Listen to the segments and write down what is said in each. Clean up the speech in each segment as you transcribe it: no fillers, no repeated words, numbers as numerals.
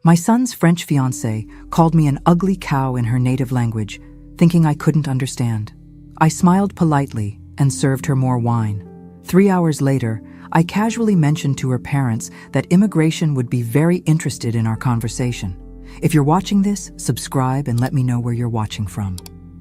My son's French fiancée called me an ugly cow in her native language, thinking I couldn't understand. I smiled politely and served her more wine. 3 hours later, I casually mentioned to her parents that immigration would be very interested in our conversation. If you're watching this, subscribe and let me know where you're watching from.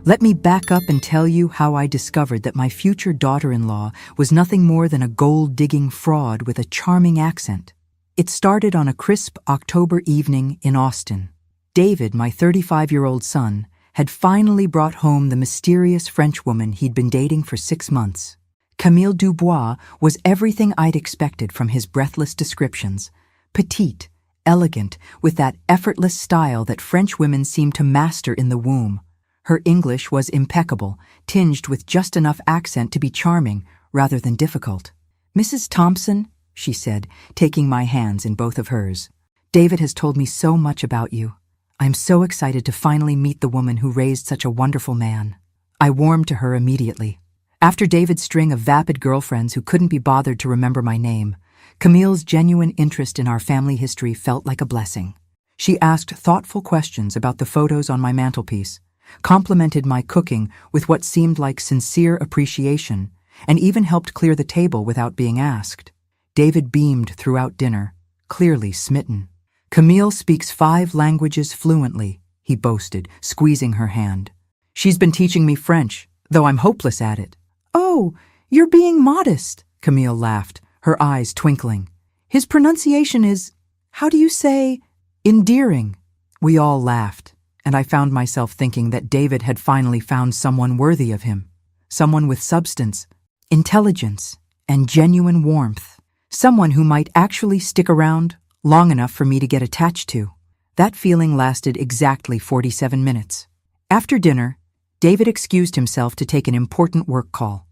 Let me back up and tell you how I discovered that my future daughter-in-law was nothing more than a gold-digging fraud with a charming accent. It started on a crisp October evening in Austin. David, my 35-year-old son, had finally brought home the mysterious French woman he'd been dating for 6 months. Camille Dubois was everything I'd expected from his breathless descriptions. Petite, elegant, with that effortless style that French women seem to master in the womb. Her English was impeccable, tinged with just enough accent to be charming rather than difficult. "Mrs. Thompson," she said, taking my hands in both of hers, "David has told me so much about you. I'm so excited to finally meet the woman who raised such a wonderful man." I warmed to her immediately. After David's string of vapid girlfriends who couldn't be bothered to remember my name, Camille's genuine interest in our family history felt like a blessing. She asked thoughtful questions about the photos on my mantelpiece, complimented my cooking with what seemed like sincere appreciation, and even helped clear the table without being asked. David beamed throughout dinner, clearly smitten. "Camille speaks 5 languages fluently," he boasted, squeezing her hand. "She's been teaching me French, though I'm hopeless at it." "Oh, you're being modest," Camille laughed, her eyes twinkling. "His pronunciation is, how do you say, endearing." We all laughed, and I found myself thinking that David had finally found someone worthy of him, someone with substance, intelligence, and genuine warmth. Someone who might actually stick around long enough for me to get attached to. That feeling lasted exactly 47 minutes. After dinner, David excused himself to take an important work call.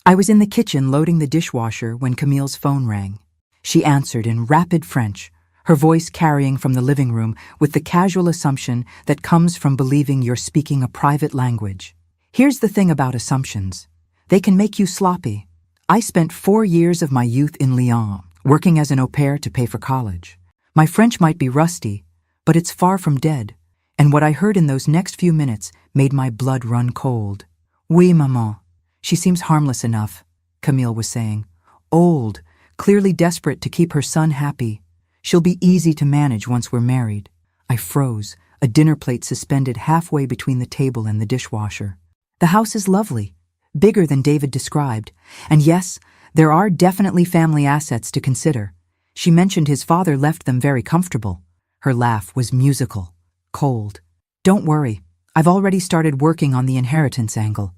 I was in the kitchen loading the dishwasher when Camille's phone rang. She answered in rapid French, her voice carrying from the living room with the casual assumption that comes from believing you're speaking a private language. Here's the thing about assumptions. They can make you sloppy. I spent 4 years of my youth in Lyon, working as an au pair to pay for college. My French might be rusty, but it's far from dead, and what I heard in those next few minutes made my blood run cold. "Oui, maman. She seems harmless enough," Camille was saying. "Old, clearly desperate to keep her son happy. She'll be easy to manage once we're married." I froze, a dinner plate suspended halfway between the table and the dishwasher. The house is lovely, bigger than David described, and yes, there are definitely family assets to consider. She mentioned his father left them very comfortable. Her laugh was musical, cold. "Don't worry, I've already started working on the inheritance angle.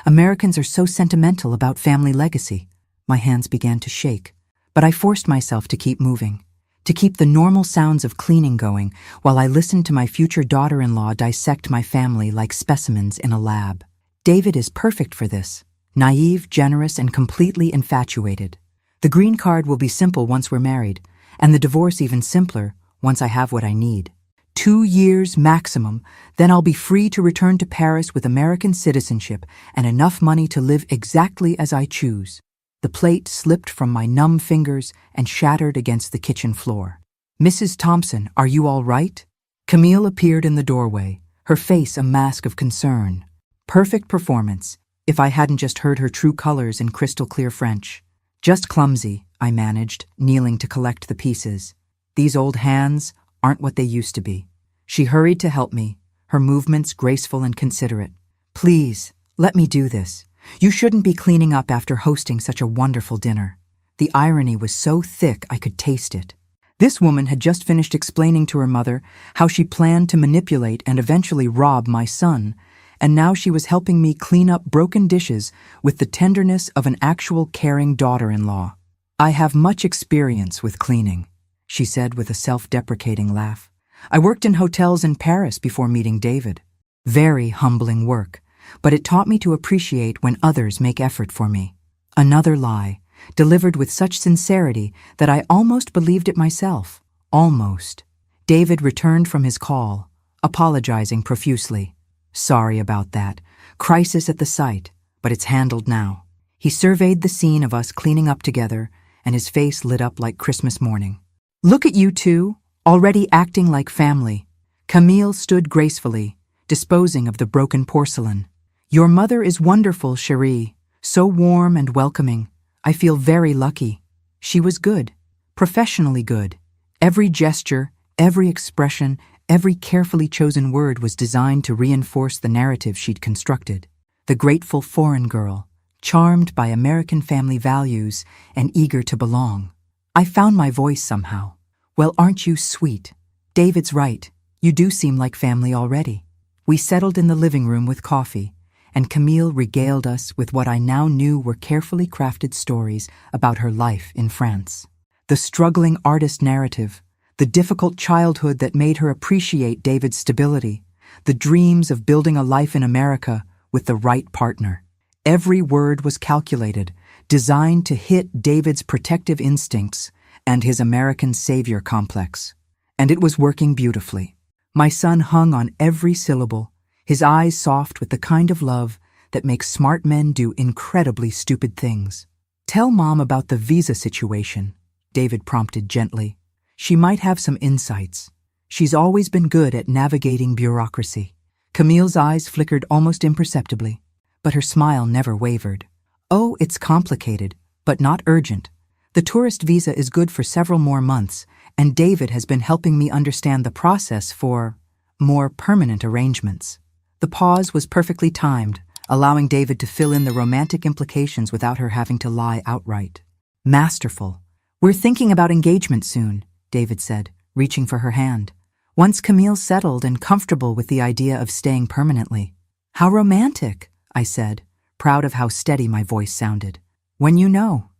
Americans are so sentimental about family legacy." My hands began to shake, but I forced myself to keep moving, to keep the normal sounds of cleaning going while I listened to my future daughter-in-law dissect my family like specimens in a lab. David is perfect for this. Naive, generous, and completely infatuated. The green card will be simple once we're married, and the divorce even simpler once I have what I need. 2 years maximum, then I'll be free to return to Paris with American citizenship and enough money to live exactly as I choose. The plate slipped from my numb fingers and shattered against the kitchen floor. "Mrs. Thompson, are you all right?" Camille appeared in the doorway, her face a mask of concern. Perfect performance, if I hadn't just heard her true colors in crystal-clear French. "Just clumsy," I managed, kneeling to collect the pieces. "These old hands aren't what they used to be." She hurried to help me, her movements graceful and considerate. "Please, let me do this. You shouldn't be cleaning up after hosting such a wonderful dinner." The irony was so thick I could taste it. This woman had just finished explaining to her mother how she planned to manipulate and eventually rob my son, and now she was helping me clean up broken dishes with the tenderness of an actual caring daughter-in-law. "I have much experience with cleaning," she said with a self-deprecating laugh. "I worked in hotels in Paris before meeting David. Very humbling work, but it taught me to appreciate when others make effort for me." Another lie, delivered with such sincerity that I almost believed it myself. Almost. David returned from his call, apologizing profusely. "Sorry about that. Crisis at the site, but it's handled now." He surveyed the scene of us cleaning up together, and his face lit up like Christmas morning. "Look at you two, already acting like family. Camille stood gracefully, disposing of the broken porcelain. Your mother is wonderful, chérie, so warm and welcoming. I feel very lucky. She was good, professionally good. Every gesture, every expression, every carefully chosen word was designed to reinforce the narrative she'd constructed. The grateful foreign girl, charmed by American family values and eager to belong. I found my voice somehow. Well, aren't you sweet? David's right. You do seem like family already. We settled in the living room with coffee, and Camille regaled us with what I now knew were carefully crafted stories about her life in France. The struggling artist narrative, the difficult childhood that made her appreciate David's stability, the dreams of building a life in America with the right partner. Every word was calculated, designed to hit David's protective instincts and his American savior complex. And it was working beautifully. My son hung on every syllable, his eyes soft with the kind of love that makes smart men do incredibly stupid things. Tell Mom about the visa situation, David prompted gently. She might have some insights. She's always been good at navigating bureaucracy. Camille's eyes flickered almost imperceptibly, but her smile never wavered. Oh, it's complicated, but not urgent. The tourist visa is good for several more months, and David has been helping me understand the process for more permanent arrangements. The pause was perfectly timed, allowing David to fill in the romantic implications without her having to lie outright. Masterful. We're thinking about engagement soon, David said, reaching for her hand. Once Camille settled and comfortable with the idea of staying permanently. How romantic, I said, proud of how steady my voice sounded. When you know,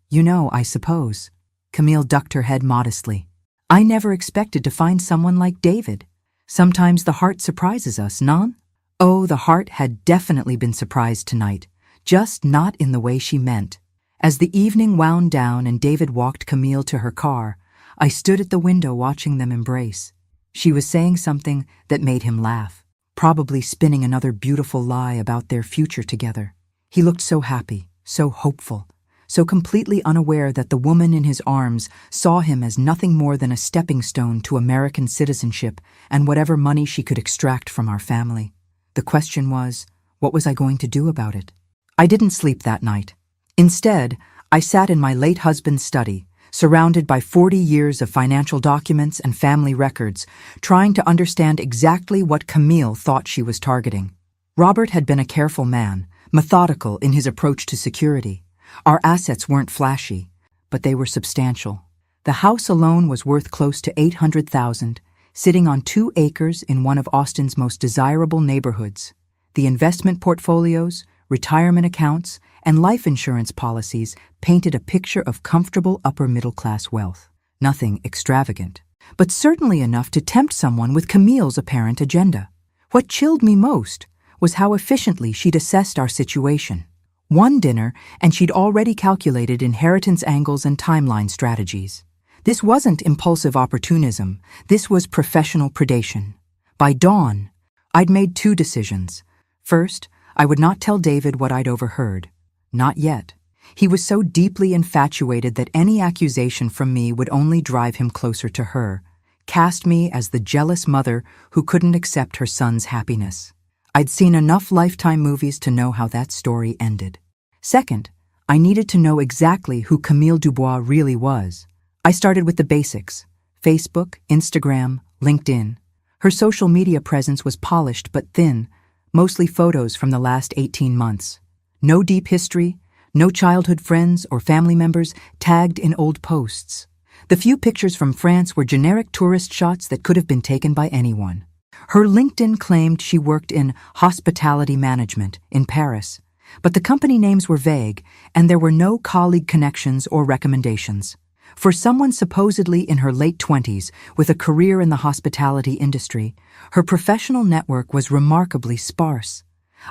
I suppose. Camille ducked her head modestly. I never expected to find someone like David. Sometimes the heart surprises us, non? Oh, the heart had definitely been surprised tonight, just not in the way she meant. As the evening wound down and David walked Camille to her car, I stood at the window watching them embrace. She was saying something that made him laugh, probably spinning another beautiful lie about their future together. He looked so happy, so hopeful, so completely unaware that the woman in his arms saw him as nothing more than a stepping stone to American citizenship and whatever money she could extract from our family. The question was, what was I going to do about it? I didn't sleep that night. Instead, I sat in my late husband's study, surrounded by 40 years of financial documents and family records, trying to understand exactly what Camille thought she was targeting. Robert had been a careful man, methodical in his approach to security. Our assets weren't flashy, but they were substantial. The house alone was worth close to $800,000, sitting on 2 acres in one of Austin's most desirable neighborhoods. The investment portfolios, retirement accounts, and life insurance policies painted a picture of comfortable upper-middle-class wealth. Nothing extravagant, but certainly enough to tempt someone with Camille's apparent agenda. What chilled me most was how efficiently she'd assessed our situation. One dinner, and she'd already calculated inheritance angles and timeline strategies. This wasn't impulsive opportunism, this was professional predation. By dawn, I'd made 2 decisions. First, I would not tell David what I'd overheard. Not yet. He was so deeply infatuated that any accusation from me would only drive him closer to her, cast me as the jealous mother who couldn't accept her son's happiness. I'd seen enough Lifetime movies to know how that story ended. Second, I needed to know exactly who Camille Dubois really was. I started with the basics: Facebook, Instagram, LinkedIn. Her social media presence was polished but thin, mostly photos from the last 18 months. No deep history, no childhood friends or family members tagged in old posts. The few pictures from France were generic tourist shots that could have been taken by anyone. Her LinkedIn claimed she worked in hospitality management in Paris, but the company names were vague and there were no colleague connections or recommendations. For someone supposedly in her late 20s with a career in the hospitality industry, her professional network was remarkably sparse.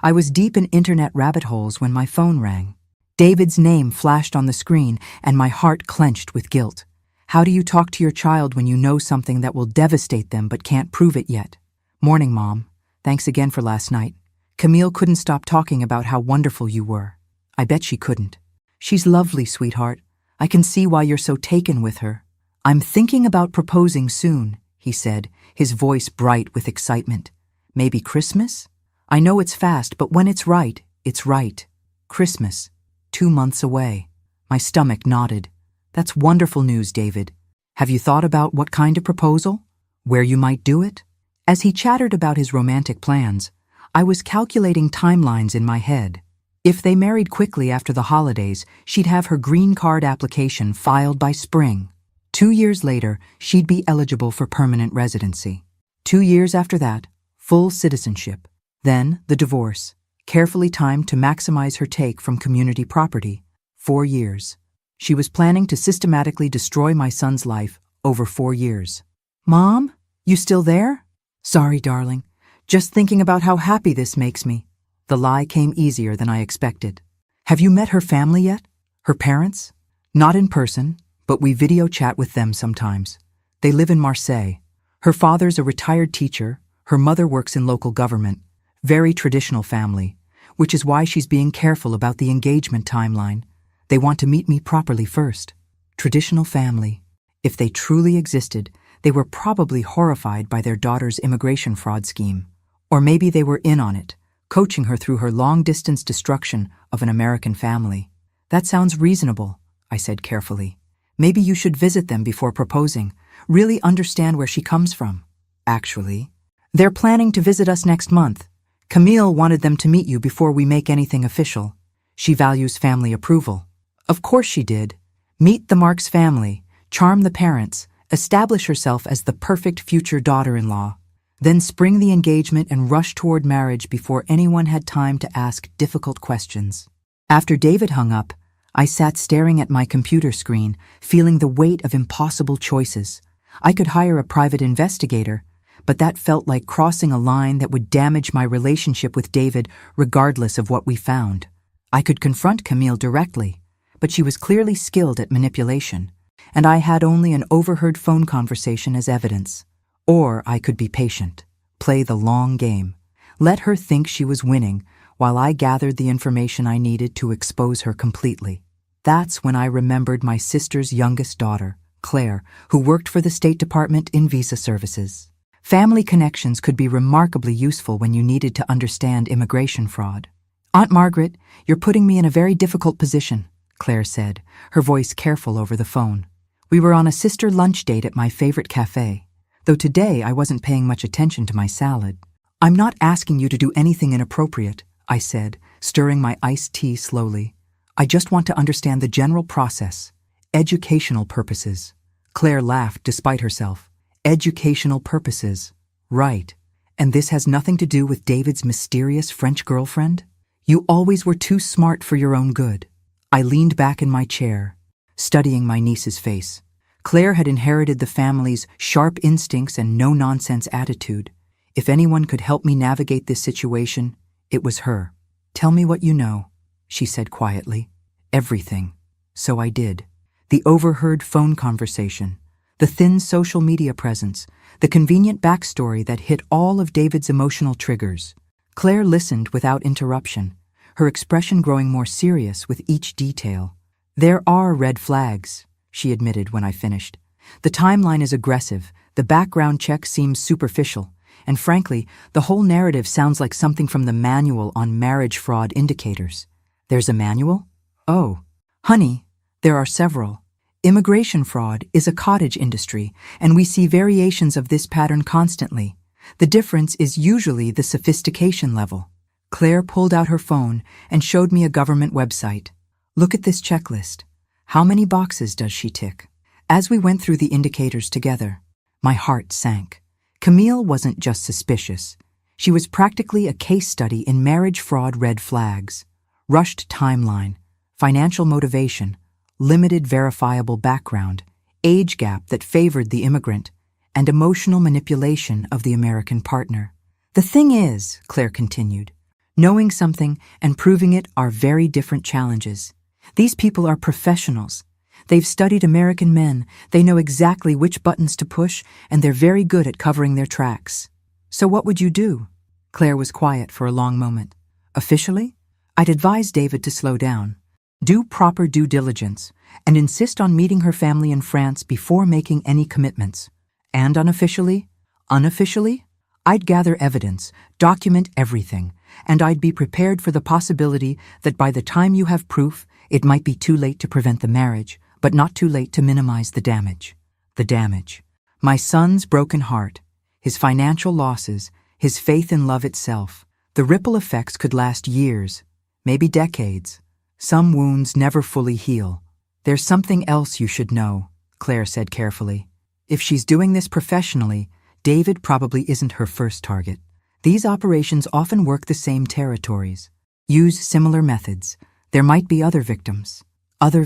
I was deep in internet rabbit holes when my phone rang. David's name flashed on the screen and my heart clenched with guilt. How do you talk to your child when you know something that will devastate them but can't prove it yet? Morning, Mom. Thanks again for last night. Camille couldn't stop talking about how wonderful you were. I bet she couldn't. She's lovely, sweetheart. I can see why you're so taken with her. I'm thinking about proposing soon, he said, his voice bright with excitement. Maybe Christmas? I know it's fast, but when it's right, it's right. Christmas. 2 months away. My stomach nodded. That's wonderful news, David. Have you thought about what kind of proposal? Where you might do it? As he chattered about his romantic plans, I was calculating timelines in my head. If they married quickly after the holidays, she'd have her green card application filed by spring. 2 years later, she'd be eligible for permanent residency. 2 years after that, full citizenship. Then, the divorce, carefully timed to maximize her take from community property. 4 years. She was planning to systematically destroy my son's life over 4 years. Mom, you still there? Sorry, darling. Just thinking about how happy this makes me. The lie came easier than I expected. Have you met her family yet? Her parents? Not in person, but we video chat with them sometimes. They live in Marseille. Her father's a retired teacher, her mother works in local government. Very traditional family, which is why she's being careful about the engagement timeline. They want to meet me properly first. Traditional family. If they truly existed, they were probably horrified by their daughter's immigration fraud scheme. Or maybe they were in on it, coaching her through her long-distance destruction of an American family. That sounds reasonable, I said carefully. Maybe you should visit them before proposing, really understand where she comes from. Actually, they're planning to visit us next month. Camille wanted them to meet you before we make anything official. She values family approval. Of course she did. Meet the Marks family, charm the parents, establish herself as the perfect future daughter-in-law, then spring the engagement and rush toward marriage before anyone had time to ask difficult questions. After David hung up, I sat staring at my computer screen, feeling the weight of impossible choices. I could hire a private investigator, but that felt like crossing a line that would damage my relationship with David regardless of what we found. I could confront Camille directly, but she was clearly skilled at manipulation, and I had only an overheard phone conversation as evidence. Or I could be patient, play the long game, let her think she was winning while I gathered the information I needed to expose her completely. That's when I remembered my sister's youngest daughter, Claire, who worked for the State Department in visa services. Family connections could be remarkably useful when you needed to understand immigration fraud. Aunt Margaret, you're putting me in a very difficult position, Claire said, her voice careful over the phone. We were on a sister lunch date at my favorite cafe, though today I wasn't paying much attention to my salad. I'm not asking you to do anything inappropriate, I said, stirring my iced tea slowly. I just want to understand the general process. Educational purposes. Claire laughed despite herself. Educational purposes. Right. And this has nothing to do with David's mysterious French girlfriend? You always were too smart for your own good. I leaned back in my chair, studying my niece's face. Claire had inherited the family's sharp instincts and no-nonsense attitude. If anyone could help me navigate this situation, it was her. Tell me what you know, she said quietly. Everything. So I did. The overheard phone conversation, the thin social media presence, the convenient backstory that hit all of David's emotional triggers. Claire listened without interruption, her expression growing more serious with each detail. There are red flags, she admitted when I finished. The timeline is aggressive, the background check seems superficial, and frankly, the whole narrative sounds like something from the manual on marriage fraud indicators. There's a manual? Oh, honey, there are several. Immigration fraud is a cottage industry, and we see variations of this pattern constantly. The difference is usually the sophistication level. Claire pulled out her phone and showed me a government website. Look at this checklist. How many boxes does she tick? As we went through the indicators together, my heart sank. Camille wasn't just suspicious. She was practically a case study in marriage fraud red flags. Rushed timeline, financial motivation, limited verifiable background, age gap that favored the immigrant, and emotional manipulation of the American partner. The thing is, Claire continued, knowing something and proving it are very different challenges. These people are professionals. They've studied American men, they know exactly which buttons to push, and they're very good at covering their tracks. So what would you do? Claire was quiet for a long moment. Officially, I'd advise David to slow down. Do proper due diligence, and insist on meeting her family in France before making any commitments. And unofficially? Unofficially? I'd gather evidence, document everything, and I'd be prepared for the possibility that by the time you have proof, it might be too late to prevent the marriage, but not too late to minimize the damage. The damage. My son's broken heart, his financial losses, his faith in love itself. The ripple effects could last years, maybe decades. Some wounds never fully heal. There's something else you should know, Claire said carefully. If she's doing this professionally, David probably isn't her first target. These operations often work the same territories, use similar methods. There might be other victims, other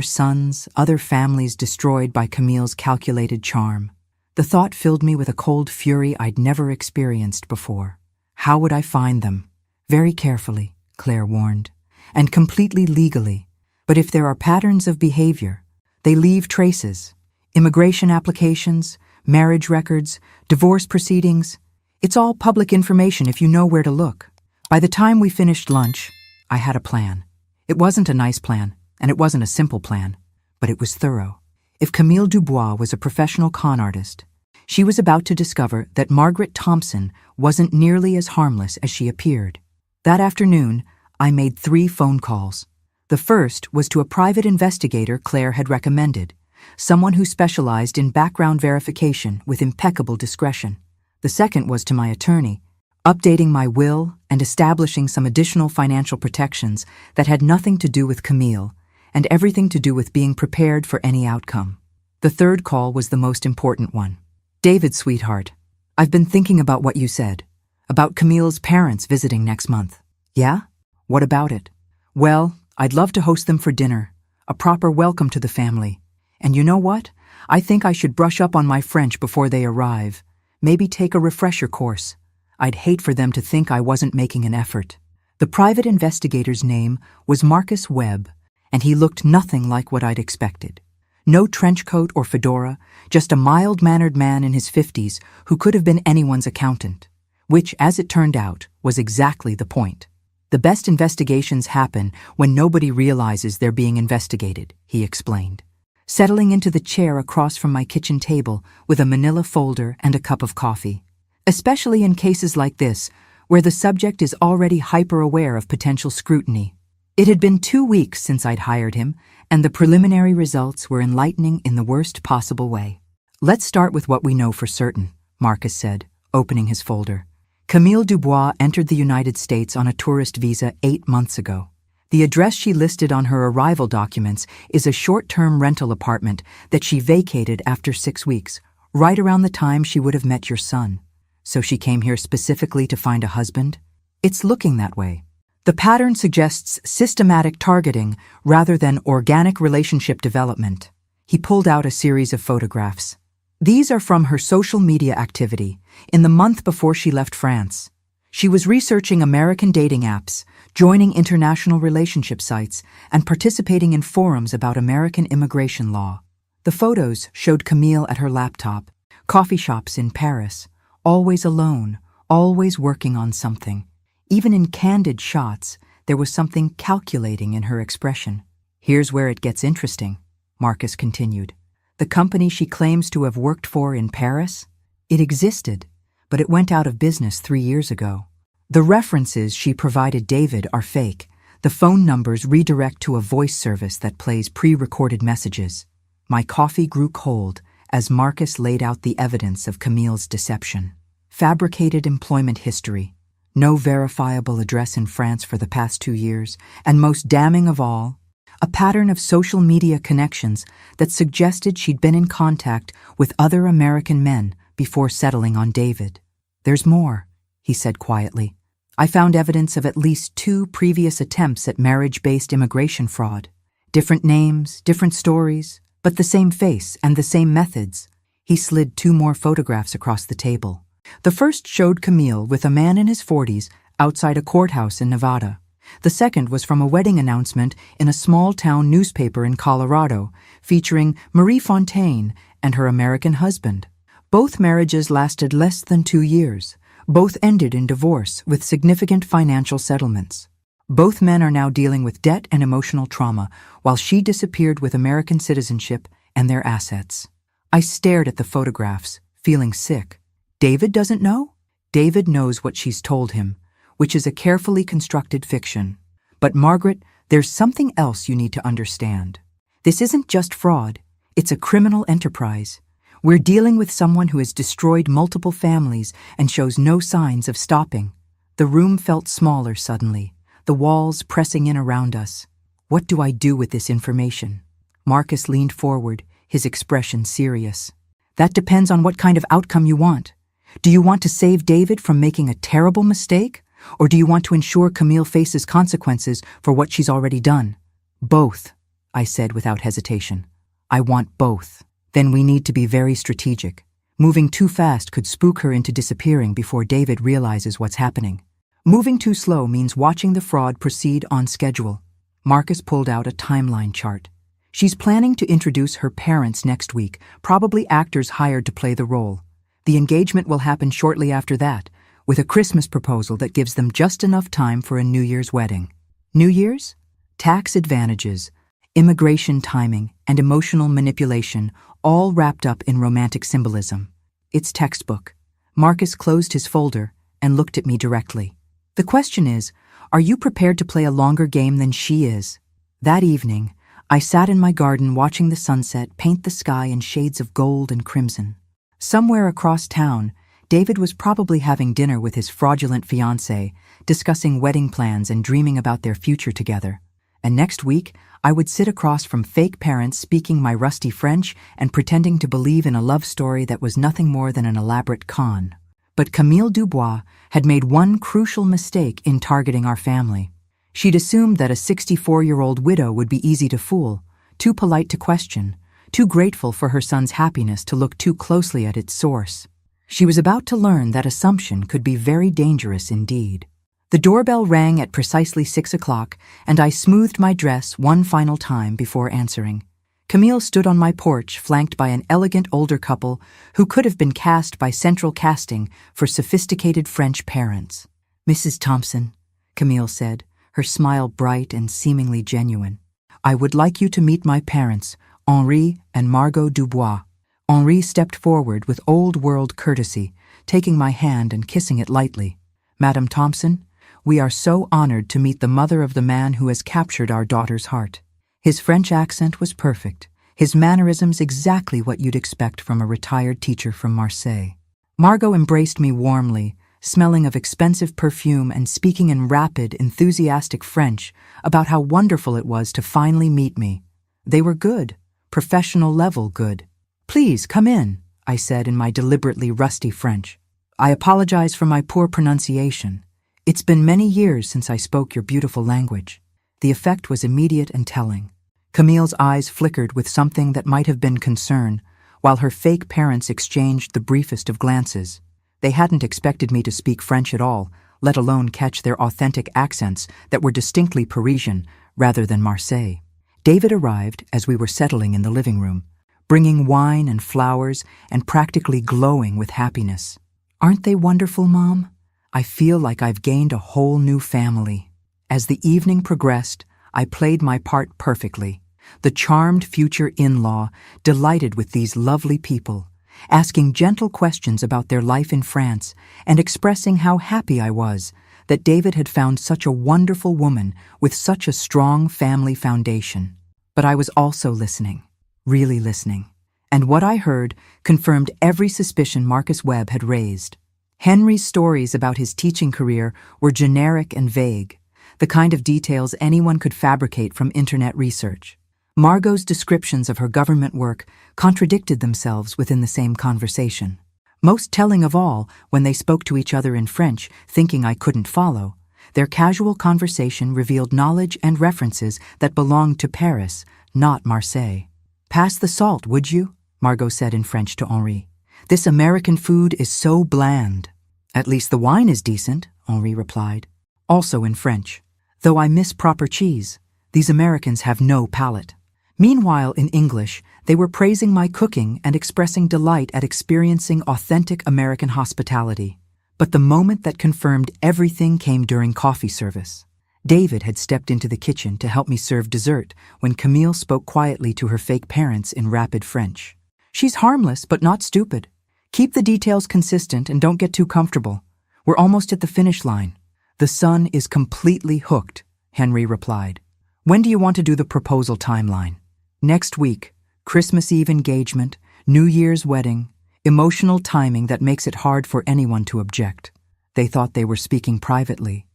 sons, other families destroyed by Camille's calculated charm. The thought filled me with a cold fury I'd never experienced before. How would I find them? Very carefully, Claire warned, and completely legally. But if there are patterns of behavior, they leave traces. Immigration applications, marriage records, divorce proceedings. It's all public information if you know where to look. By the time we finished lunch, I had a plan. It wasn't a nice plan, and it wasn't a simple plan, but it was thorough. If Camille Dubois was a professional con artist, she was about to discover that Margaret Thompson wasn't nearly as harmless as she appeared. That afternoon, I made 3 phone calls. The first was to a private investigator Claire had recommended, someone who specialized in background verification with impeccable discretion. The second was to my attorney, updating my will and establishing some additional financial protections that had nothing to do with Camille and everything to do with being prepared for any outcome. The third call was the most important one. David, sweetheart, I've been thinking about what you said, about Camille's parents visiting next month. Yeah? What about it? Well, I'd love to host them for dinner, a proper welcome to the family. And you know what? I think I should brush up on my French before they arrive. Maybe take a refresher course. I'd hate for them to think I wasn't making an effort. The private investigator's name was Marcus Webb, and he looked nothing like what I'd expected. No trench coat or fedora, just a mild-mannered man in his 50s who could have been anyone's accountant, which, as it turned out, was exactly the point. The best investigations happen when nobody realizes they're being investigated, he explained, settling into the chair across from my kitchen table with a manila folder and a cup of coffee. Especially in cases like this, where the subject is already hyper-aware of potential scrutiny. It had been 2 weeks since I'd hired him, and the preliminary results were enlightening in the worst possible way. Let's start with what we know for certain, Marcus said, opening his folder. Camille Dubois entered the United States on a tourist visa 8 months ago. The address she listed on her arrival documents is a short-term rental apartment that she vacated after 6 weeks, right around the time she would have met your son. So she came here specifically to find a husband? It's looking that way. The pattern suggests systematic targeting rather than organic relationship development. He pulled out a series of photographs. These are from her social media activity in the month before she left France. She was researching American dating apps, joining international relationship sites, and participating in forums about American immigration law. The photos showed Camille at her laptop, coffee shops in Paris, always alone, always working on something. Even in candid shots, there was something calculating in her expression. Here's where it gets interesting, Marcus continued. The company she claims to have worked for in Paris? It existed, but it went out of business 3 years ago. The references she provided David are fake. The phone numbers redirect to a voice service that plays pre-recorded messages. My coffee grew cold as Marcus laid out the evidence of Camille's deception. Fabricated employment history, no verifiable address in France for the past 2 years, and most damning of all, a pattern of social media connections that suggested she'd been in contact with other American men before settling on David. There's more, he said quietly. I found evidence of at least 2 previous attempts at marriage-based immigration fraud. Different names, different stories, but the same face and the same methods. He slid 2 more photographs across the table. The first showed Camille with a man in his 40s outside a courthouse in Nevada. The second was from a wedding announcement in a small-town newspaper in Colorado, featuring Marie Fontaine and her American husband. Both marriages lasted less than 2 years. Both ended in divorce with significant financial settlements. Both men are now dealing with debt and emotional trauma, while she disappeared with American citizenship and their assets. I stared at the photographs, feeling sick. David doesn't know? David knows what she's told him, which is a carefully constructed fiction. But Margaret, there's something else you need to understand. This isn't just fraud, it's a criminal enterprise. We're dealing with someone who has destroyed multiple families and shows no signs of stopping. The room felt smaller suddenly, the walls pressing in around us. What do I do with this information? Marcus leaned forward, his expression serious. That depends on what kind of outcome you want. Do you want to save David from making a terrible mistake? Or do you want to ensure Camille faces consequences for what she's already done? Both, I said without hesitation. I want both. Then we need to be very strategic. Moving too fast could spook her into disappearing before David realizes what's happening. Moving too slow means watching the fraud proceed on schedule. Marcus pulled out a timeline chart. She's planning to introduce her parents next week, probably actors hired to play the role. The engagement will happen shortly after that, with a Christmas proposal that gives them just enough time for a New Year's wedding. New Year's? Tax advantages, immigration timing, and emotional manipulation, all wrapped up in romantic symbolism. It's textbook. Marcus closed his folder and looked at me directly. The question is, are you prepared to play a longer game than she is? That evening, I sat in my garden watching the sunset paint the sky in shades of gold and crimson. Somewhere across town, David was probably having dinner with his fraudulent fiancée, discussing wedding plans and dreaming about their future together. And next week, I would sit across from fake parents speaking my rusty French and pretending to believe in a love story that was nothing more than an elaborate con. But Camille Dubois had made one crucial mistake in targeting our family. She'd assumed that a 64-year-old widow would be easy to fool, too polite to question, too grateful for her son's happiness to look too closely at its source. She was about to learn that assumption could be very dangerous indeed. The doorbell rang at precisely 6 o'clock, and I smoothed my dress one final time before answering. Camille stood on my porch, flanked by an elegant older couple who could have been cast by central casting for sophisticated French parents. "Mrs. Thompson," Camille said, her smile bright and seemingly genuine, "I would like you to meet my parents, Henri and Margot Dubois." Henri stepped forward with old-world courtesy, taking my hand and kissing it lightly. "Madame Thompson, we are so honored to meet the mother of the man who has captured our daughter's heart." His French accent was perfect, his mannerisms exactly what you'd expect from a retired teacher from Marseille. Margot embraced me warmly, smelling of expensive perfume and speaking in rapid, enthusiastic French about how wonderful it was to finally meet me. They were good, professional-level good. "Please, come in," I said in my deliberately rusty French. "I apologize for my poor pronunciation. It's been many years since I spoke your beautiful language." The effect was immediate and telling. Camille's eyes flickered with something that might have been concern, while her fake parents exchanged the briefest of glances. They hadn't expected me to speak French at all, let alone catch their authentic accents that were distinctly Parisian rather than Marseille. David arrived as we were settling in the living room, bringing wine and flowers and practically glowing with happiness. "Aren't they wonderful, Mom? I feel like I've gained a whole new family." As the evening progressed, I played my part perfectly. The charmed future in-law, delighted with these lovely people, asking gentle questions about their life in France and expressing how happy I was that David had found such a wonderful woman with such a strong family foundation. But I was also listening, really listening. And what I heard confirmed every suspicion Marcus Webb had raised. Henry's stories about his teaching career were generic and vague, the kind of details anyone could fabricate from internet research. Margot's descriptions of her government work contradicted themselves within the same conversation. Most telling of all, when they spoke to each other in French, thinking I couldn't follow, their casual conversation revealed knowledge and references that belonged to Paris, not Marseille. "Pass the salt, would you?" Margot said in French to Henri. "This American food is so bland." "At least the wine is decent," Henri replied, also in French. "Though I miss proper cheese. These Americans have no palate." Meanwhile, in English, they were praising my cooking and expressing delight at experiencing authentic American hospitality. But the moment that confirmed everything came during coffee service. David had stepped into the kitchen to help me serve dessert when Camille spoke quietly to her fake parents in rapid French. She's harmless but not stupid. Keep the details consistent and don't get too comfortable. We're almost at the finish line." "The son is completely hooked," Henry replied. "When do you want to do the proposal timeline?" "Next week. Christmas Eve engagement, New Year's wedding, emotional timing that makes it hard for anyone to object." They thought they were speaking privately.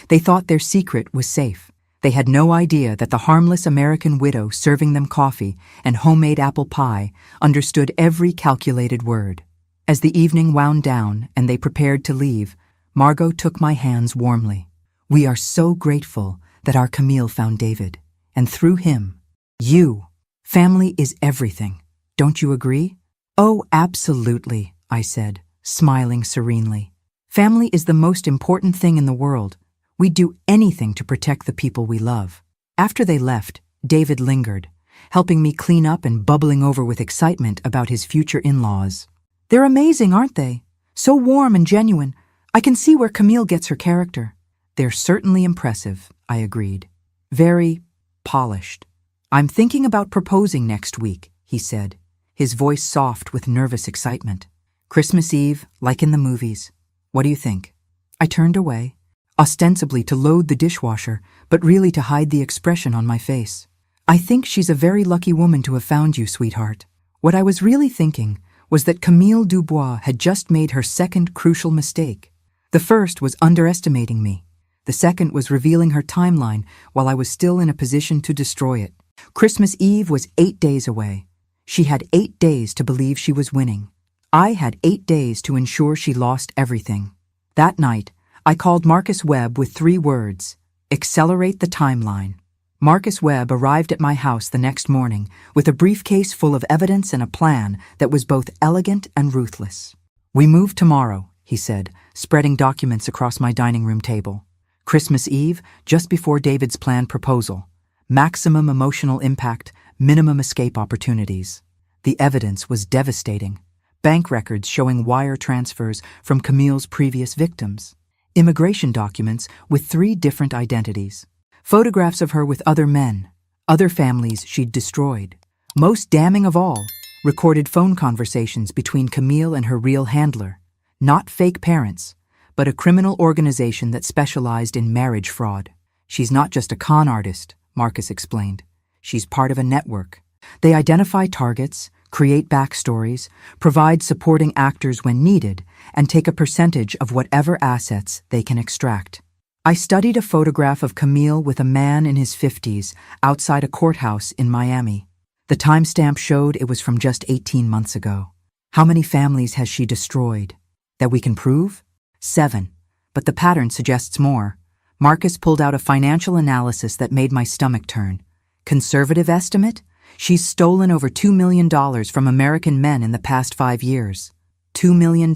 They thought their secret was safe. They had no idea that the harmless American widow serving them coffee and homemade apple pie understood every calculated word. As the evening wound down and they prepared to leave, Margot took my hands warmly. "We are so grateful that our Camille found David, and through him, you. Family is everything. Don't you agree?" "Oh, absolutely," I said, smiling serenely. "Family is the most important thing in the world. We'd do anything to protect the people we love." After they left, David lingered, helping me clean up and bubbling over with excitement about his future in-laws. "They're amazing, aren't they? So warm and genuine. I can see where Camille gets her character." "They're certainly impressive," I agreed. "Very polished." "I'm thinking about proposing next week," he said, his voice soft with nervous excitement. "Christmas Eve, like in the movies. What do you think?" I turned away, ostensibly to load the dishwasher, but really to hide the expression on my face. "I think she's a very lucky woman to have found you, sweetheart." What I was really thinking was that Camille Dubois had just made her second crucial mistake. The first was underestimating me. The second was revealing her timeline while I was still in a position to destroy it. Christmas Eve was 8 days away. She had 8 days to believe she was winning. I had 8 days to ensure she lost everything. That night, I called Marcus Webb with 3 words: accelerate the timeline. Marcus Webb arrived at my house the next morning with a briefcase full of evidence and a plan that was both elegant and ruthless. "We move tomorrow," he said, spreading documents across my dining room table. "Christmas Eve, just before David's planned proposal. Maximum emotional impact, minimum escape opportunities." The evidence was devastating. Bank records showing wire transfers from Camille's previous victims. Immigration documents with 3 different identities. Photographs of her with other men, other families she'd destroyed. Most damning of all, recorded phone conversations between Camille and her real handler. Not fake parents, but a criminal organization that specialized in marriage fraud. "She's not just a con artist," Marcus explained. "She's part of a network. They identify targets, create backstories, provide supporting actors when needed, and take a percentage of whatever assets they can extract." I studied a photograph of Camille with a man in his 50s outside a courthouse in Miami. The timestamp showed it was from just 18 months ago. "How many families has she destroyed?" "That we can prove?" 7. But the pattern suggests more. Marcus pulled out a financial analysis that made my stomach turn. Conservative estimate? She's stolen over $2 million from American men in the past 5 years. $2 million.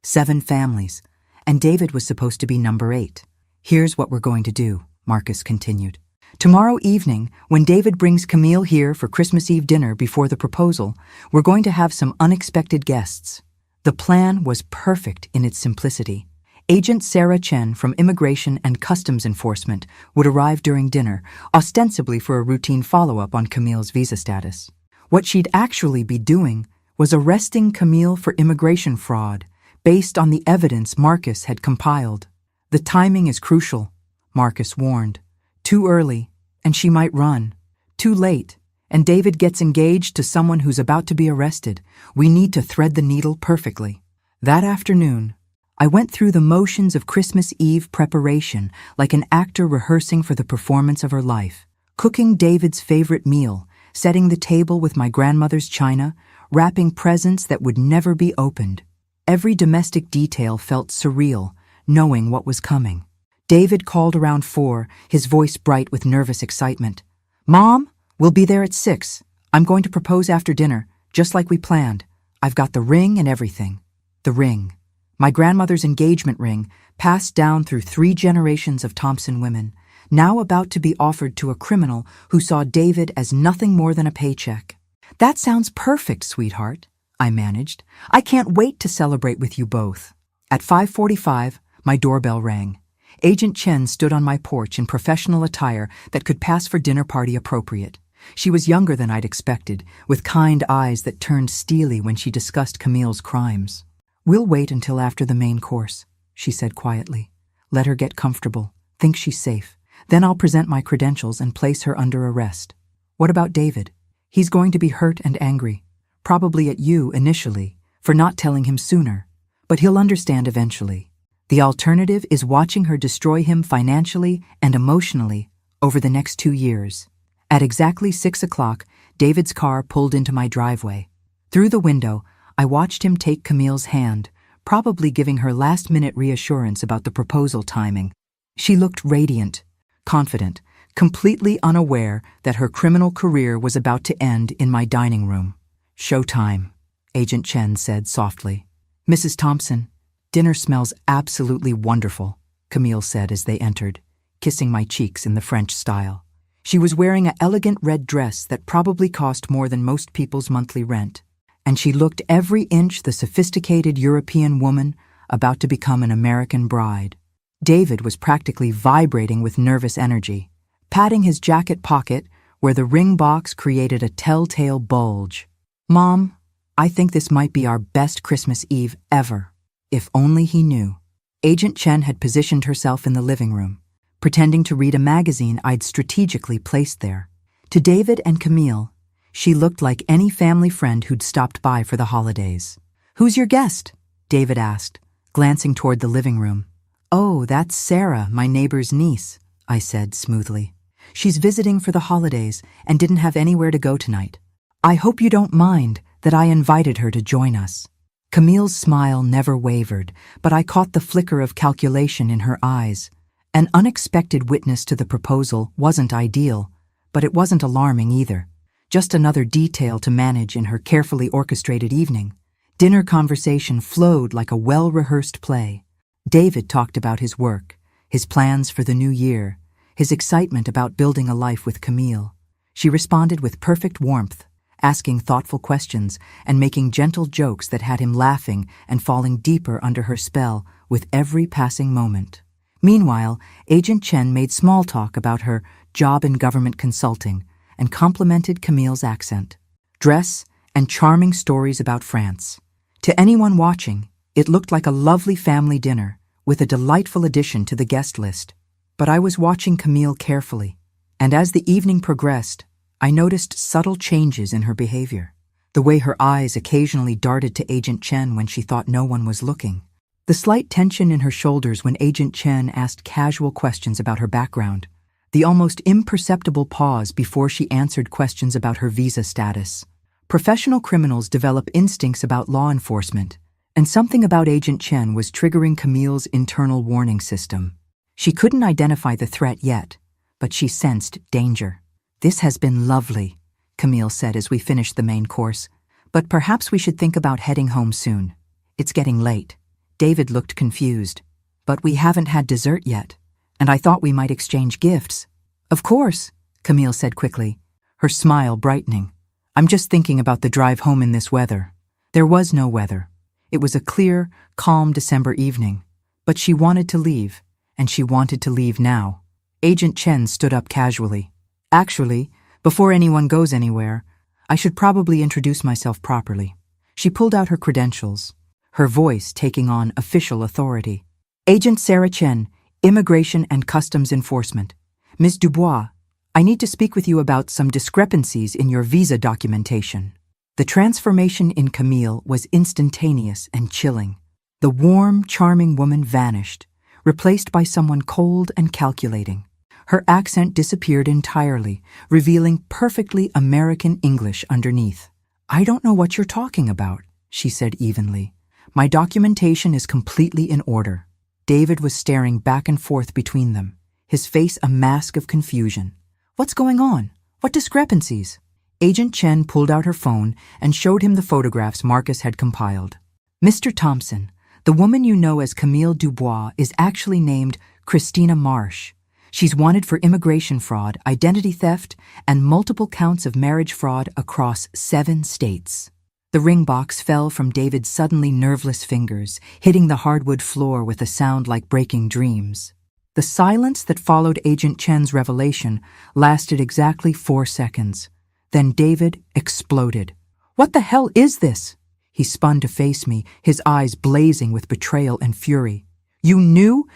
7 families. And David was supposed to be number 8. "Here's what we're going to do," Marcus continued. "Tomorrow evening, when David brings Camille here for Christmas Eve dinner before the proposal, we're going to have some unexpected guests." The plan was perfect in its simplicity. Agent Sarah Chen from Immigration and Customs Enforcement would arrive during dinner, ostensibly for a routine follow-up on Camille's visa status. What she'd actually be doing was arresting Camille for immigration fraud, based on the evidence Marcus had compiled. "The timing is crucial," Marcus warned. "Too early, and she might run. Too late, and David gets engaged to someone who's about to be arrested. We need to thread the needle perfectly." That afternoon, I went through the motions of Christmas Eve preparation like an actor rehearsing for the performance of her life. Cooking David's favorite meal, setting the table with my grandmother's china, wrapping presents that would never be opened. Every domestic detail felt surreal, knowing what was coming. David called around 4, his voice bright with nervous excitement. "Mom, we'll be there at 6. I'm going to propose after dinner, just like we planned. I've got the ring and everything." The ring. My grandmother's engagement ring, passed down through 3 generations of Thompson women, now about to be offered to a criminal who saw David as nothing more than a paycheck. "That sounds perfect, sweetheart," I managed. "I can't wait to celebrate with you both." At 5:45, my doorbell rang. Agent Chen stood on my porch in professional attire that could pass for dinner party appropriate. She was younger than I'd expected, with kind eyes that turned steely when she discussed Camille's crimes. "We'll wait until after the main course," she said quietly. "Let her get comfortable, think she's safe. Then I'll present my credentials and place her under arrest. What about David? He's going to be hurt and angry, probably at you initially, for not telling him sooner, but he'll understand eventually. The alternative is watching her destroy him financially and emotionally over the next 2 years." At exactly 6 o'clock, David's car pulled into my driveway. Through the window, I watched him take Camille's hand, probably giving her last-minute reassurance about the proposal timing. She looked radiant, confident, completely unaware that her criminal career was about to end in my dining room. "Showtime," Agent Chen said softly. "Mrs. Thompson, dinner smells absolutely wonderful," Camille said as they entered, kissing my cheeks in the French style. She was wearing an elegant red dress that probably cost more than most people's monthly rent, and she looked every inch the sophisticated European woman about to become an American bride. David was practically vibrating with nervous energy, patting his jacket pocket where the ring box created a telltale bulge. "Mom, I think this might be our best Christmas Eve ever." If only he knew. Agent Chen had positioned herself in the living room, pretending to read a magazine I'd strategically placed there. To David and Camille, she looked like any family friend who'd stopped by for the holidays. "Who's your guest?" David asked, glancing toward the living room. "Oh, that's Sarah, my neighbor's niece," I said smoothly. "She's visiting for the holidays and didn't have anywhere to go tonight. I hope you don't mind that I invited her to join us." Camille's smile never wavered, but I caught the flicker of calculation in her eyes. An unexpected witness to the proposal wasn't ideal, but it wasn't alarming either. Just another detail to manage in her carefully orchestrated evening. Dinner conversation flowed like a well-rehearsed play. David talked about his work, his plans for the new year, his excitement about building a life with Camille. She responded with perfect warmth, asking thoughtful questions and making gentle jokes that had him laughing and falling deeper under her spell with every passing moment. Meanwhile, Agent Chen made small talk about her job in government consulting and complimented Camille's accent, dress, and charming stories about France. To anyone watching, it looked like a lovely family dinner with a delightful addition to the guest list. But I was watching Camille carefully, and as the evening progressed, I noticed subtle changes in her behavior. The way her eyes occasionally darted to Agent Chen when she thought no one was looking. The slight tension in her shoulders when Agent Chen asked casual questions about her background. The almost imperceptible pause before she answered questions about her visa status. Professional criminals develop instincts about law enforcement, and something about Agent Chen was triggering Camille's internal warning system. She couldn't identify the threat yet, but she sensed danger. "This has been lovely," Camille said as we finished the main course, "but perhaps we should think about heading home soon. It's getting late." David looked confused. "But we haven't had dessert yet, and I thought we might exchange gifts." "Of course," Camille said quickly, her smile brightening. "I'm just thinking about the drive home in this weather." There was no weather. It was a clear, calm December evening, but she wanted to leave, and she wanted to leave now. Agent Chen stood up casually. "Actually, before anyone goes anywhere, I should probably introduce myself properly." She pulled out her credentials, her voice taking on official authority. "Agent Sarah Chen, Immigration and Customs Enforcement. Ms. Dubois, I need to speak with you about some discrepancies in your visa documentation." The transformation in Camille was instantaneous and chilling. The warm, charming woman vanished, replaced by someone cold and calculating. Her accent disappeared entirely, revealing perfectly American English underneath. "I don't know what you're talking about," she said evenly. "My documentation is completely in order." David was staring back and forth between them, his face a mask of confusion. "What's going on? What discrepancies?" Agent Chen pulled out her phone and showed him the photographs Marcus had compiled. "Mr. Thompson, the woman you know as Camille Dubois is actually named Christina Marsh. She's wanted for immigration fraud, identity theft, and multiple counts of marriage fraud across 7 states." The ring box fell from David's suddenly nerveless fingers, hitting the hardwood floor with a sound like breaking dreams. The silence that followed Agent Chen's revelation lasted exactly 4 seconds. Then David exploded. "What the hell is this?" He spun to face me, his eyes blazing with betrayal and fury. "You knew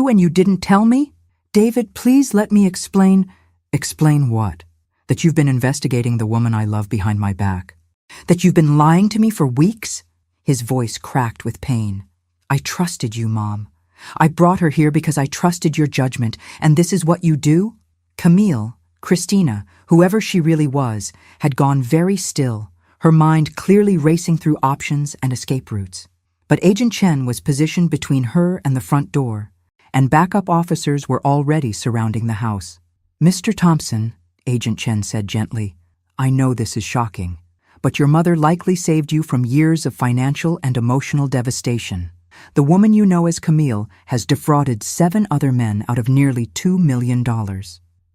and you didn't tell me?" "David, please let me explain." "Explain what? That you've been investigating the woman I love behind my back? That you've been lying to me for weeks?" His voice cracked with pain. "I trusted you, Mom. I brought her here because I trusted your judgment, and this is what you do?" Camille, Christina, whoever she really was, had gone very still, her mind clearly racing through options and escape routes. But Agent Chen was positioned between her and the front door, and backup officers were already surrounding the house. "Mr. Thompson," Agent Chen said gently, "I know this is shocking, but your mother likely saved you from years of financial and emotional devastation. The woman you know as Camille has defrauded 7 other men out of nearly $2 million.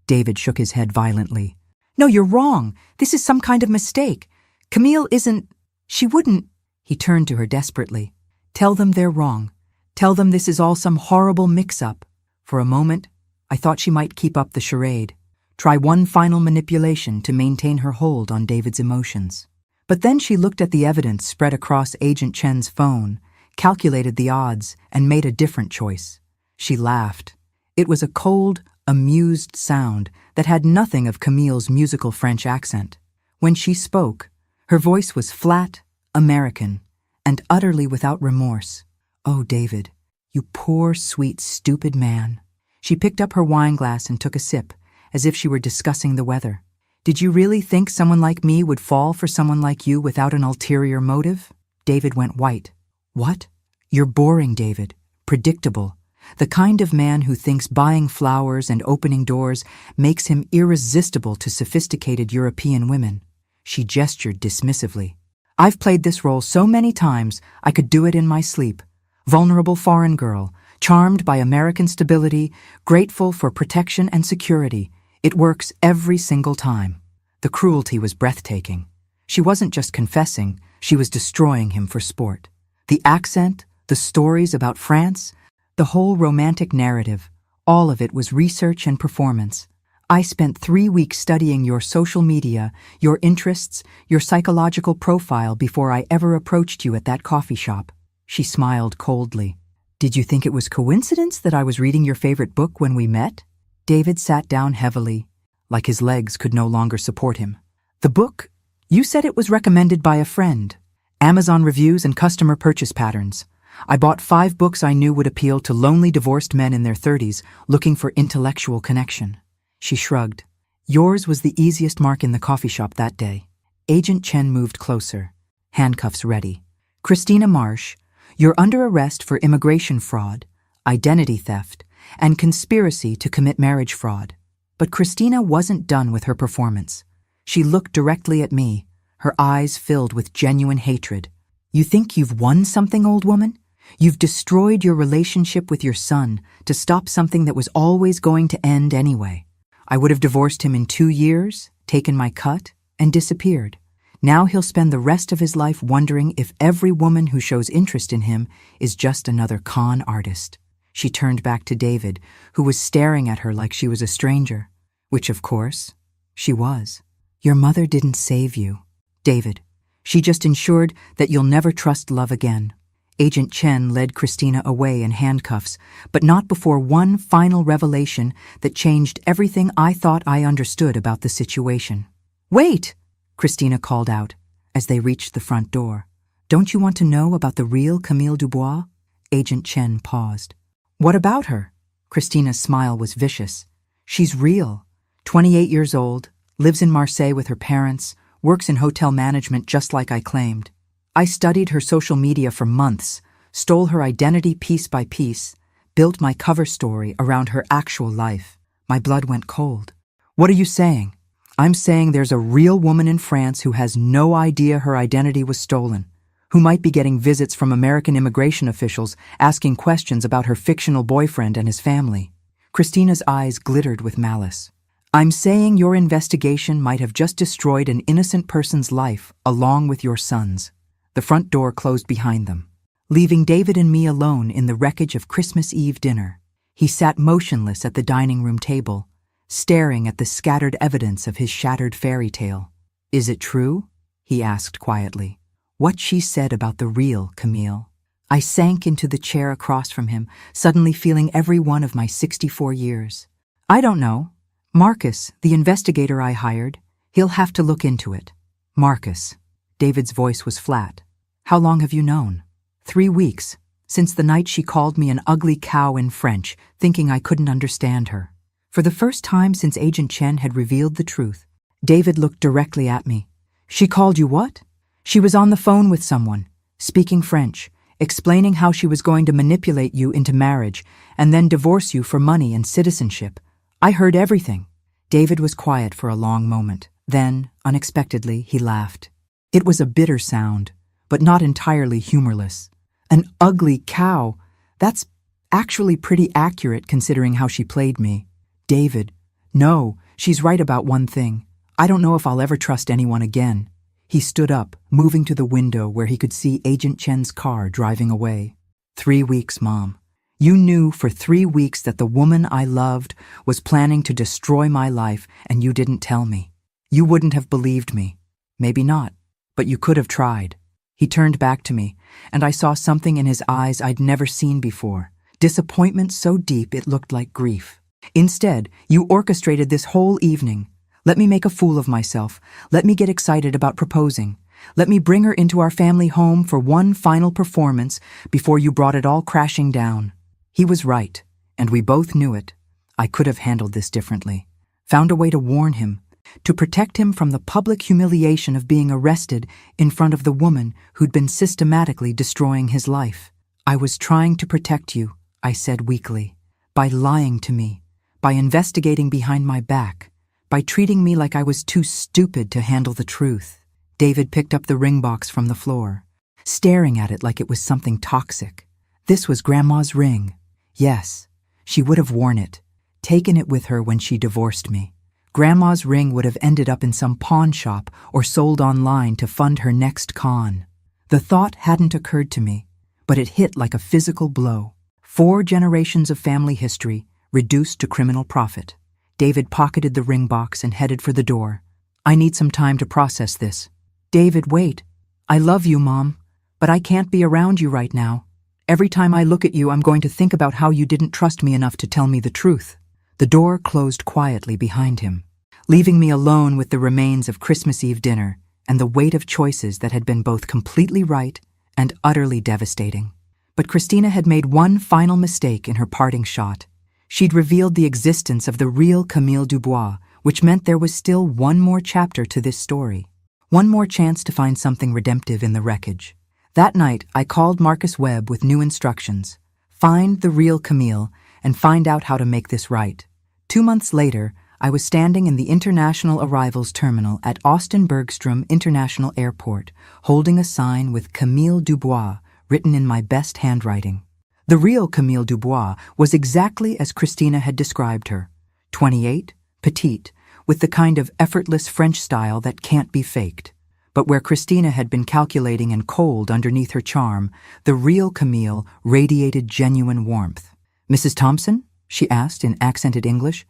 David shook his head violently. "No, you're wrong. This is some kind of mistake. Camille isn't... She wouldn't..." He turned to her desperately. "Tell them they're wrong. Tell them this is all some horrible mix-up." For a moment, I thought she might keep up the charade, try one final manipulation to maintain her hold on David's emotions. But then she looked at the evidence spread across Agent Chen's phone, calculated the odds, and made a different choice. She laughed. It was a cold, amused sound that had nothing of Camille's musical French accent. When she spoke, her voice was flat, American, and utterly without remorse. "Oh, David, you poor, sweet, stupid man." She picked up her wineglass and took a sip, as if she were discussing the weather. "Did you really think someone like me would fall for someone like you without an ulterior motive?" David went white. "What? You're boring, David. Predictable. The kind of man who thinks buying flowers and opening doors makes him irresistible to sophisticated European women." She gestured dismissively. "I've played this role so many times I could do it in my sleep. Vulnerable foreign girl, charmed by American stability, grateful for protection and security. It works every single time." The cruelty was breathtaking. She wasn't just confessing, she was destroying him for sport. The accent, the stories about France, the whole romantic narrative, all of it was research and performance. "I spent 3 weeks studying your social media, your interests, your psychological profile before I ever approached you at that coffee shop." She smiled coldly. "Did you think it was coincidence that I was reading your favorite book when we met?" David sat down heavily, like his legs could no longer support him. "The book? You said it was recommended by a friend. Amazon reviews and customer purchase patterns. I bought 5 books I knew would appeal to lonely divorced men in their 30s looking for intellectual connection." She shrugged. "Yours was the easiest mark in the coffee shop that day." Agent Chen moved closer, handcuffs ready. "Christina Marsh, you're under arrest for immigration fraud, identity theft, and conspiracy to commit marriage fraud." But Christina wasn't done with her performance. She looked directly at me, her eyes filled with genuine hatred. "You think you've won something, old woman? You've destroyed your relationship with your son to stop something that was always going to end anyway. I would have divorced him in 2 years, taken my cut, and disappeared. Now he'll spend the rest of his life wondering if every woman who shows interest in him is just another con artist." She turned back to David, who was staring at her like she was a stranger, which, of course, she was. "Your mother didn't save you, David. She just ensured that you'll never trust love again." Agent Chen led Christina away in handcuffs, but not before one final revelation that changed everything I thought I understood about the situation. "Wait!" Christina called out as they reached the front door. "Don't you want to know about the real Camille Dubois?" Agent Chen paused. "What about her?" Christina's smile was vicious. "She's real. 28 years old, lives in Marseille with her parents, works in hotel management just like I claimed. I studied her social media for months, stole her identity piece by piece, built my cover story around her actual life. My blood went cold." "What are you saying?" "I'm saying there's a real woman in France who has no idea her identity was stolen, who might be getting visits from American immigration officials asking questions about her fictional boyfriend and his family." Christina's eyes glittered with malice. "I'm saying your investigation might have just destroyed an innocent person's life along with your son's." The front door closed behind them, leaving David and me alone in the wreckage of Christmas Eve dinner. He sat motionless at the dining room table, staring at the scattered evidence of his shattered fairy tale. "Is it true?" he asked quietly. "What she said about the real Camille?" I sank into the chair across from him, suddenly feeling every one of my 64 years. "I don't know. Marcus, the investigator I hired, he'll have to look into it." "Marcus." David's voice was flat. "How long have you known?" 3 weeks, since the night she called me an ugly cow in French, thinking I couldn't understand her. For the first time since Agent Chen had revealed the truth, David looked directly at me. "She called you what?" "She was on the phone with someone, speaking French, explaining how she was going to manipulate you into marriage and then divorce you for money and citizenship. I heard everything." David was quiet for a long moment. Then, unexpectedly, he laughed. It was a bitter sound, but not entirely humorless. "An ugly cow. That's actually pretty accurate considering how she played me." "David, no, she's right about one thing. I don't know if I'll ever trust anyone again." He stood up, moving to the window where he could see Agent Chen's car driving away. 3 weeks, Mom. You knew for 3 weeks that the woman I loved was planning to destroy my life, and you didn't tell me. You wouldn't have believed me. Maybe not, but you could have tried." He turned back to me, and I saw something in his eyes I'd never seen before. Disappointment so deep it looked like grief. "Instead, you orchestrated this whole evening. Let me make a fool of myself. Let me get excited about proposing. Let me bring her into our family home for one final performance before you brought it all crashing down." He was right, and we both knew it. I could have handled this differently. Found a way to warn him, to protect him from the public humiliation of being arrested in front of the woman who'd been systematically destroying his life. "I was trying to protect you," I said weakly, "by lying to me, by investigating behind my back, by treating me like I was too stupid to handle the truth." David picked up the ring box from the floor, staring at it like it was something toxic. This was Grandma's ring. Yes, she would have worn it, taken it with her when she divorced me. Grandma's ring would have ended up in some pawn shop or sold online to fund her next con. The thought hadn't occurred to me, but it hit like a physical blow. 4 generations of family history reduced to criminal profit. David pocketed the ring box and headed for the door. "I need some time to process this." "David, wait. I love you, Mom, but I can't be around you right now. Every time I look at you, I'm going to think about how you didn't trust me enough to tell me the truth." The door closed quietly behind him, leaving me alone with the remains of Christmas Eve dinner and the weight of choices that had been both completely right and utterly devastating. But Christina had made one final mistake in her parting shot. She'd revealed the existence of the real Camille Dubois, which meant there was still one more chapter to this story. One more chance to find something redemptive in the wreckage. That night, I called Marcus Webb with new instructions. Find the real Camille and find out how to make this right. 2 months later, I was standing in the International Arrivals Terminal at Austin Bergstrom International Airport, holding a sign with Camille Dubois written in my best handwriting. The real Camille Dubois was exactly as Christina had described her. 28, petite, with the kind of effortless French style that can't be faked. But where Christina had been calculating and cold underneath her charm, the real Camille radiated genuine warmth. "Mrs. Thompson?" she asked in accented English.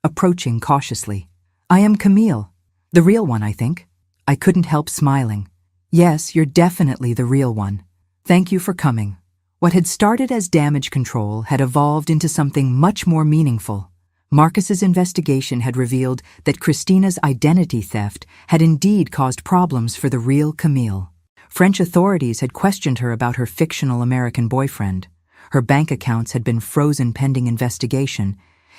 Approaching cautiously. "I am Camille. The real one, I think." I couldn't help smiling. "Yes, you're definitely the real one. Thank you for coming." What had started as damage control had evolved into something much more meaningful. Marcus's investigation had revealed that Christina's identity theft had indeed caused problems for the real Camille. French authorities had questioned her about her fictional American boyfriend. Her bank accounts had been frozen pending investigation,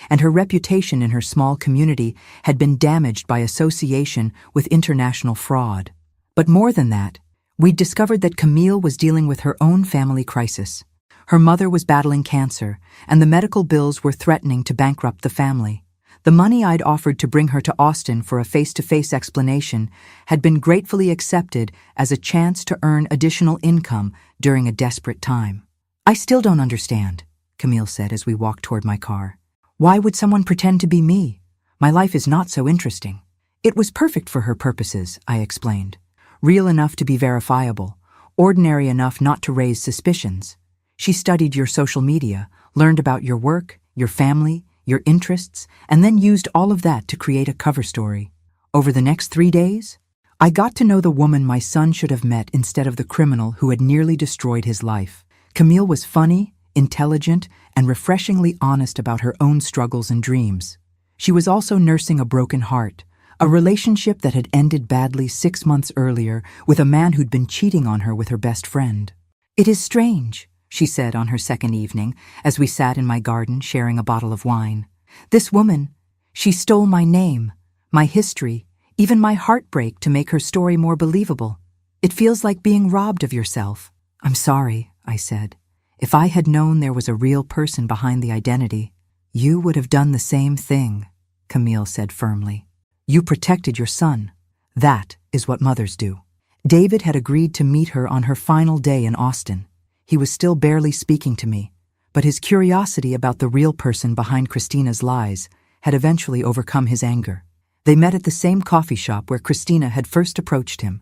and her reputation in her small community had been damaged by association with international fraud. But more than that, we'd discovered that Camille was dealing with her own family crisis. Her mother was battling cancer, and the medical bills were threatening to bankrupt the family. The money I'd offered to bring her to Austin for a face-to-face explanation had been gratefully accepted as a chance to earn additional income during a desperate time. "I still don't understand," Camille said as we walked toward my car. "Why would someone pretend to be me? My life is not so interesting." "It was perfect for her purposes," I explained. "Real enough to be verifiable, ordinary enough not to raise suspicions. She studied your social media, learned about your work, your family, your interests, and then used all of that to create a cover story. Over the next 3 days, I got to know the woman my son should have met instead of the criminal who had nearly destroyed his life. Camille was funny, intelligent, and refreshingly honest about her own struggles and dreams. She was also nursing a broken heart, a relationship that had ended badly 6 months earlier with a man who'd been cheating on her with her best friend. "It is strange," she said on her second evening, as we sat in my garden sharing a bottle of wine. "This woman, she stole my name, my history, even my heartbreak to make her story more believable. It feels like being robbed of yourself." "I'm sorry," I said. "If I had known there was a real person behind the identity." "You would have done the same thing," Camille said firmly. "You protected your son. That is what mothers do." David had agreed to meet her on her final day in Austin. He was still barely speaking to me, but his curiosity about the real person behind Christina's lies had eventually overcome his anger. They met at the same coffee shop where Christina had first approached him,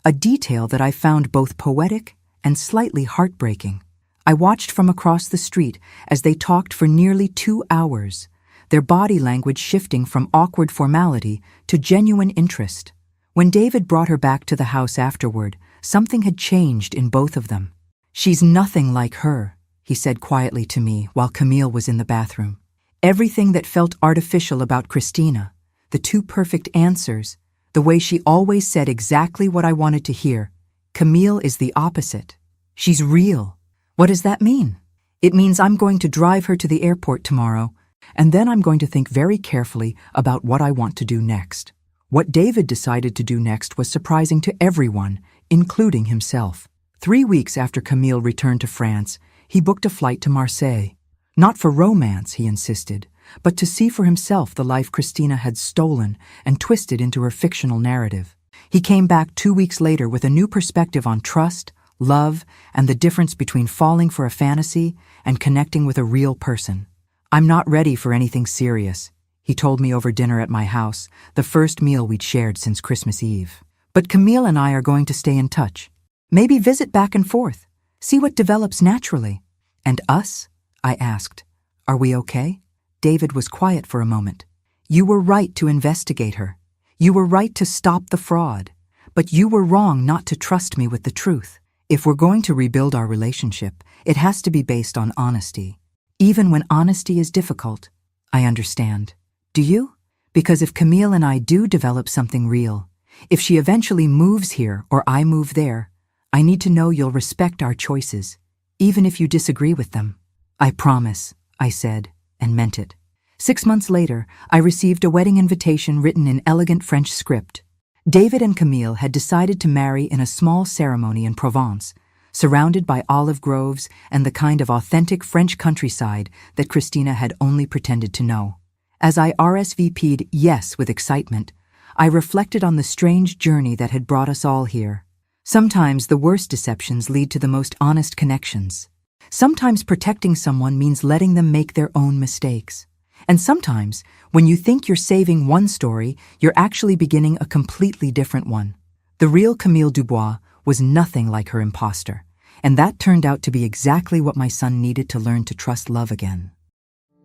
a detail that I found both poetic and slightly heartbreaking. I watched from across the street as they talked for nearly 2 hours, their body language shifting from awkward formality to genuine interest. When David brought her back to the house afterward, something had changed in both of them. "She's nothing like her," he said quietly to me while Camille was in the bathroom. Everything that felt artificial about Christina, the 2 perfect answers, the way she always said exactly what I wanted to hear. Camille is the opposite. She's real. What does that mean? It means I'm going to drive her to the airport tomorrow, and then I'm going to think very carefully about what I want to do next. What David decided to do next was surprising to everyone, including himself. 3 weeks after Camille returned to France, he booked a flight to Marseille. Not for romance, he insisted, but to see for himself the life Christina had stolen and twisted into her fictional narrative. He came back 2 weeks later with a new perspective on trust, love, and the difference between falling for a fantasy and connecting with a real person. "I'm not ready for anything serious," he told me over dinner at my house, the first meal we'd shared since Christmas Eve. "But Camille and I are going to stay in touch. Maybe visit back and forth, see what develops naturally." "And us?" I asked. "Are we okay?" David was quiet for a moment. "You were right to investigate her. You were right to stop the fraud. But you were wrong not to trust me with the truth. If we're going to rebuild our relationship, it has to be based on honesty. Even when honesty is difficult." "I understand. Do you? Because if Camille and I do develop something real, if she eventually moves here or I move there, I need to know you'll respect our choices, even if you disagree with them." "I promise," I said, and meant it. 6 months later, I received a wedding invitation written in elegant French script. David and Camille had decided to marry in a small ceremony in Provence, surrounded by olive groves and the kind of authentic French countryside that Christina had only pretended to know. As I RSVP'd yes with excitement, I reflected on the strange journey that had brought us all here. Sometimes the worst deceptions lead to the most honest connections. Sometimes protecting someone means letting them make their own mistakes. And sometimes, when you think you're saving one story, you're actually beginning a completely different one. The real Camille Dubois was nothing like her imposter, and that turned out to be exactly what my son needed to learn to trust love again.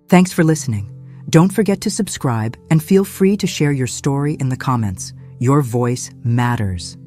Thanks for listening. Don't forget to subscribe and feel free to share your story in the comments. Your voice matters.